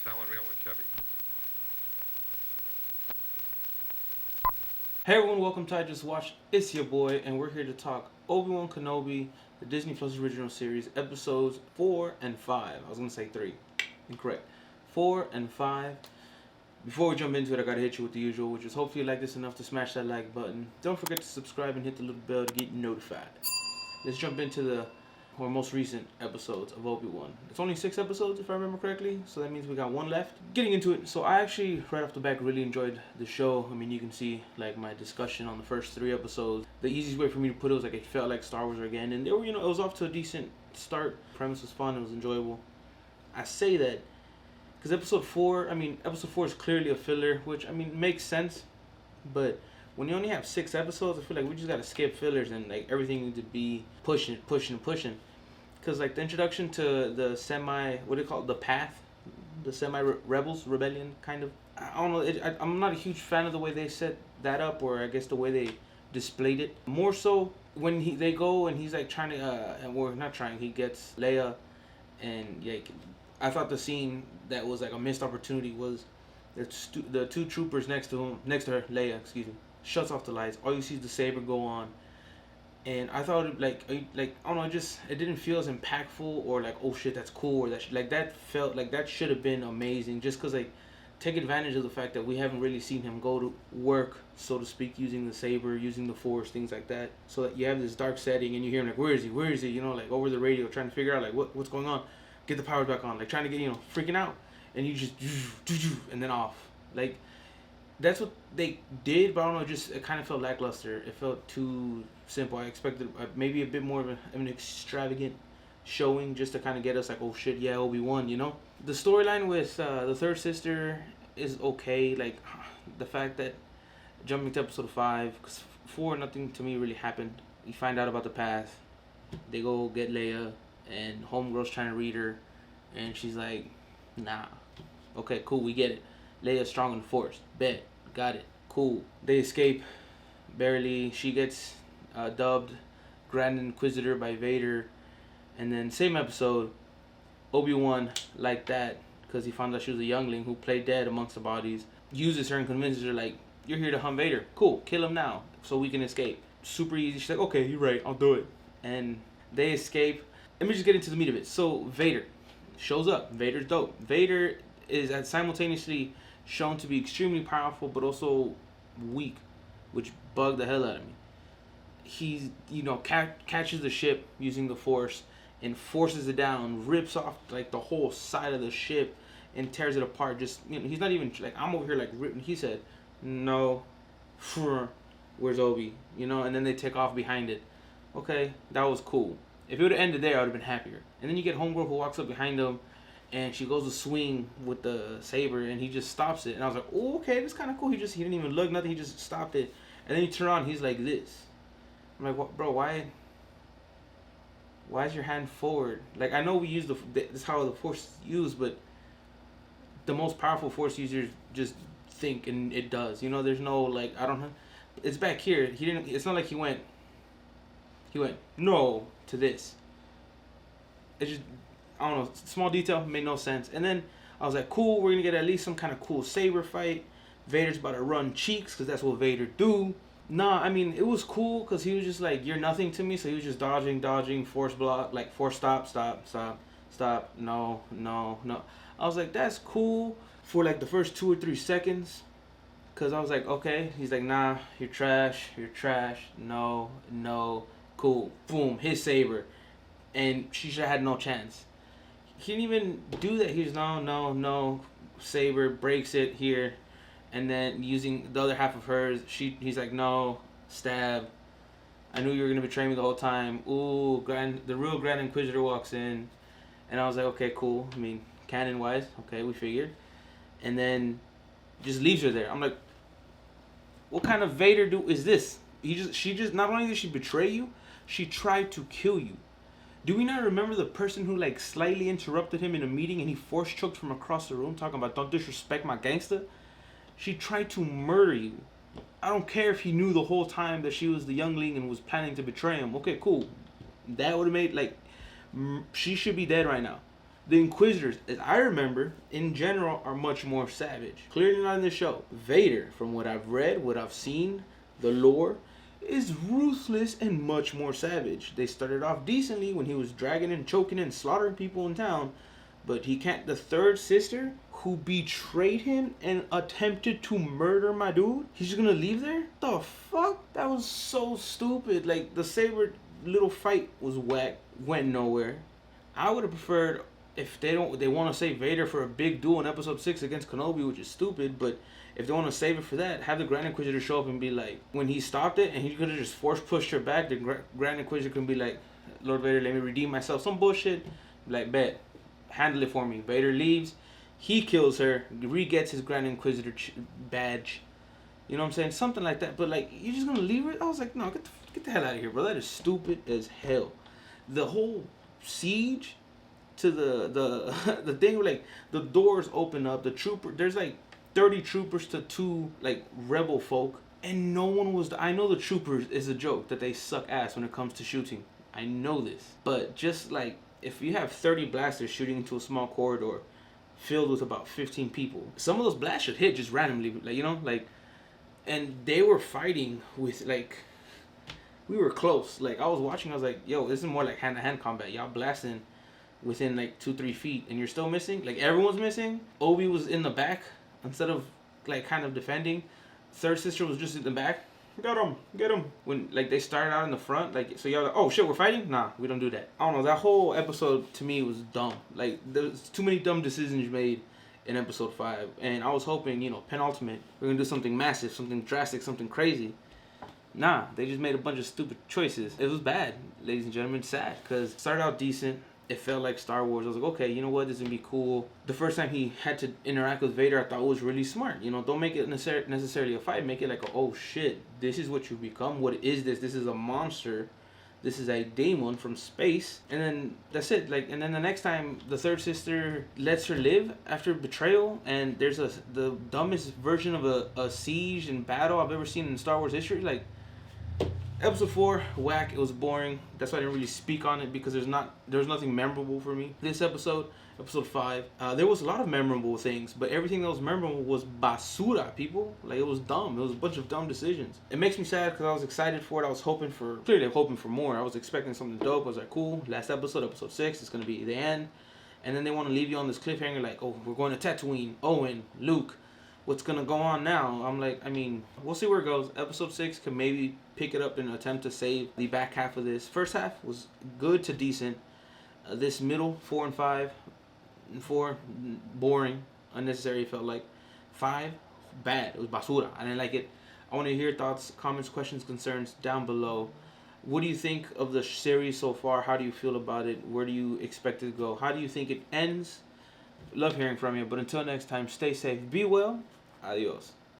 selling real one Chevy. Hey everyone, welcome to IJustWatched. It's your boy, and we're here to talk Obi-Wan Kenobi, the Disney Plus original series, episodes 4 and 5. I was going to say 3. Incorrect. 4 and 5. Before we jump into it, I got to hit you with the usual, which is hopefully you like this enough to smash that like button. Don't forget to subscribe and hit the little bell to get notified. Let's jump into the most recent episodes of Obi-Wan. It's only 6 episodes if I remember correctly, so that means we got 1 left. Getting into it, so I actually right off the back really enjoyed the show. I mean, you can see like my discussion on the first 3 episodes. The easiest way for me to put it was like it felt like Star Wars again, and they were, it was off to a decent start. The premise was fun, it was enjoyable. I say that because episode 4 is clearly a filler, which makes sense, but when you only have 6 episodes, I feel like we just gotta skip fillers and like everything needs to be pushing. Because like the introduction to the the path, the semi-rebels, rebellion kind of. I don't know, I'm not a huge fan of the way they set that up, or I guess the way they displayed it. More so when they go and he's like trying to, and we're not trying, he gets Leia, and like, I thought the scene that was like a missed opportunity was the 2 troopers next to her, Leia, excuse me, shuts off the lights. All you see is the saber go on, and I thought I don't know, it didn't feel as impactful or like, oh shit, that's cool, or that felt like that should have been amazing, just because like take advantage of the fact that we haven't really seen him go to work, so to speak, using the saber, using the Force, things like that. So that you have this dark setting and you hear him like, where is he, like over the radio trying to figure out like what's going on, get the power back on, like trying to get freaking out, and you just and then off. Like that's what they did, but I don't know, it kind of felt lackluster. It felt too simple. I expected maybe a bit more of an extravagant showing, just to kind of get us like, oh shit, yeah, Obi-Wan, The storyline with the third sister is okay. Like the fact that jumping to episode 5, because 4, nothing to me really happened. You find out about the path. They go get Leia, and homegirl's trying to read her, and she's like, nah. Okay, cool, we get it. Leia's strong in the Force. Bet. Got it. Cool. They escape. Barely. She gets dubbed Grand Inquisitor by Vader. And then same episode, Obi-Wan, like that, because he found out she was a youngling who played dead amongst the bodies, uses her and convinces her like, you're here to hunt Vader. Cool. Kill him now so we can escape. Super easy. She's like, okay, you're right. I'll do it. And they escape. Let me just get into the meat of it. So Vader shows up. Vader's dope. Vader is simultaneously shown to be extremely powerful but also weak, which bugged the hell out of me. He's catches the ship using the Force and forces it down, rips off like the whole side of the ship and tears it apart. Just he's not even like, I'm over here like ripping. He said, no, where's Obi? And then they take off behind it. Okay, that was cool. If it would have ended there, I would have been happier. And then you get homegirl who walks up behind him, and she goes to swing with the saber, and he just stops it. And I was like, oh, okay, this is kind of cool. He didn't even look, nothing. He just stopped it. And then he turned on, he's like this. I'm like, what, bro, why is your hand forward? Like, I know we use this is how the Force is used, but the most powerful Force users just think, and it does. There's no, like, I don't know. It's back here. It's not like he went no to this. It's just, I don't know, small detail, made no sense. And then I was like, cool, we're gonna get at least some kind of cool saber fight. Vader's about to run cheeks, because that's what Vader do. Nah, it was cool, because he was just like, you're nothing to me, so he was just dodging, Force block, like, Force stop, no. I was like, that's cool for like the first 2 or 3 seconds, because I was like, okay. He's like, nah, you're trash, no, cool, boom, his saber. And she should have had no chance. He didn't even do that. He was no, saber, breaks it here, and then using the other half of hers, he's like, no, stab. I knew you were gonna betray me the whole time. Ooh, the real Grand Inquisitor walks in, and I was like, okay, cool. Canon wise, okay, we figured. And then just leaves her there. I'm like, what kind of Vader is this? She just not only did she betray you, she tried to kill you. Do we not remember the person who like slightly interrupted him in a meeting and he force choked from across the room, talking about don't disrespect my gangster? She tried to murder you. I don't care if he knew the whole time that she was the youngling and was planning to betray him. Okay, cool. That would have made, like, she should be dead right now. The Inquisitors, as I remember, in general, are much more savage. Clearly not in the show. Vader, from what I've read, what I've seen, the lore, is ruthless and much more savage. They started off decently when he was dragging and choking and slaughtering people in town, but he can't. The third sister, who betrayed him and attempted to murder my dude, he's just gonna leave there? The fuck? That was so stupid. Like, the saber little fight was whack, went nowhere. I would have preferred, if they want to save Vader for a big duel in episode 6 against Kenobi, which is stupid, but if they want to save it for that, have the Grand Inquisitor show up and be like, when he stopped it and he could have just force pushed her back, the Grand Inquisitor can be like, Lord Vader, let me redeem myself, some bullshit. Like, bet, handle it for me. Vader leaves, he kills her, re-gets his Grand Inquisitor badge. You know what I'm saying? Something like that. But like, you're just gonna leave her? I was like, no, get the hell out of here, bro. That is stupid as hell. The whole siege to the thing where, like, the doors open up, the trooper, there's like 30 troopers to 2 like rebel folk, and no one was. I know the troopers is a joke that they suck ass when it comes to shooting. I know this, but just like, if you have 30 blasters shooting into a small corridor filled with about 15 people, some of those blasts should hit just randomly, like, you know, like, and they were fighting with, like, we were close. Like, I was watching, I was like, yo, this is more like hand-to-hand combat. Y'all blasting within like 2-3 feet and you're still missing. Like, everyone's missing. Obi was in the back instead of like kind of defending. Third sister was just in the back. Get him. When like they started out in the front, like, so y'all like, oh shit, we're fighting? Nah, we don't do that. I don't know, that whole episode to me was dumb. Like, there's too many dumb decisions made in episode 5, and I was hoping, you know, penultimate, we're gonna do something massive, something drastic, something crazy. Nah, they just made a bunch of stupid choices. It was bad, ladies and gentlemen. Sad, because it started out decent. It felt like Star Wars. I was like, okay, you know what? This is going to be cool. The first time he had to interact with Vader, I thought it was really smart. You know, don't make it necessarily a fight. Make it like, oh shit, this is what you become. What is this? This is a monster. This is a demon from space. And then that's it. Like, and then the next time, the third sister lets her live after betrayal. And there's the dumbest version of a siege and battle I've ever seen in Star Wars history. Like, episode 4, whack. It was boring. That's why I didn't really speak on it, because there's nothing memorable for me. This episode 5, there was a lot of memorable things, but everything that was memorable was basura, people. Like, it was dumb. It was a bunch of dumb decisions. It makes me sad because I was excited for it. I was hoping for more. I was expecting something dope. I was like, cool. Last episode 6, it's gonna be the end, and then they want to leave you on this cliffhanger, like, oh, we're going to Tatooine. Owen, Luke, what's gonna go on now? I'm like, I mean, we'll see where it goes. Episode 6 can maybe pick it up and attempt to save the back half of this. First half was good to decent. This middle, 4 and 5, and 4, boring, unnecessary, it felt like. 5, bad. It was basura. I didn't like it. I want to hear your thoughts, comments, questions, concerns down below. What do you think of the series so far? How do you feel about it? Where do you expect it to go? How do you think it ends? Love hearing from you. But until next time, stay safe, be well. Adios.